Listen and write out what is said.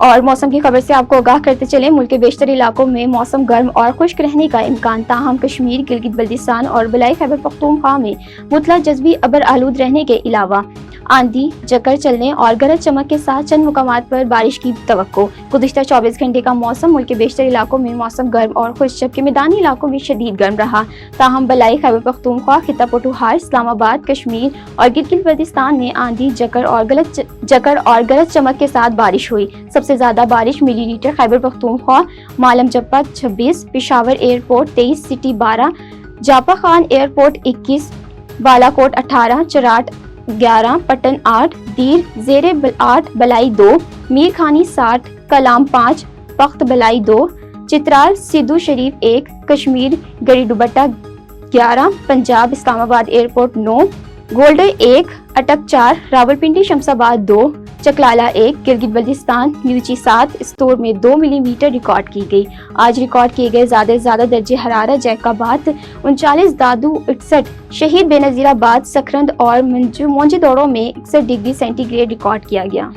اور موسم کی خبر سے آپ کو آگاہ کرتے چلیں، ملک کے بیشتر علاقوں میں موسم گرم اور خشک رہنے کا امکان، تاہم کشمیر، گلگت بلتستان اور بالائی خیبر پختونخوا میں مطلق جزوی ابر آلود رہنے کے علاوہ آندھی جکڑ چلنے اور گرج چمک کے ساتھ چند مقامات پر بارش کی توقع۔ گزشتہ 24 گھنٹے کا موسم ملک کے بیشتر علاقوں میں موسم گرم اور خشک، جبکہ میدانی علاقوں میں شدید گرم رہا، تاہم بالائی خیبر پختونخوا، خطہ پٹوہار، اسلام آباد، کشمیر اور گلگت بلتستان میں آندھی جکڑ اور گرج چمک کے ساتھ بارش ہوئی۔ سب سے زیادہ بارش millilitre Khyber Pakhtunkhwa, Malam Jabba 26، Peshawar airport 23، city 12، جاپا خان ایئرپورٹ 21، بالا کوٹ 18، چراٹ 11، پٹن 8، دیر زیر 8، بالائی 2، میر خانی 60، کلام 5، پخت بالائی 2، چترال سدھو شریف 1، کشمیر گری دوبٹہ 11، پنجاب اسلام آباد ایئرپورٹ 9، گولڈر 1، اٹک 4، راولپنڈی شمس آباد 2، چکلالہ 1، گلگت بلتستان نیوچی 7، استور میں 2 ملی میٹر ریکارڈ کی گئی۔ آج ریکارڈ کیے گئے زیادہ سے زیادہ درجہ حرارت جیکاباد 39، دادو 61، شہید بے نظیر آباد، سکھرند اور مونجے دوڑوں میں 61 ڈگری سینٹی گریڈ ریکارڈ کیا گیا۔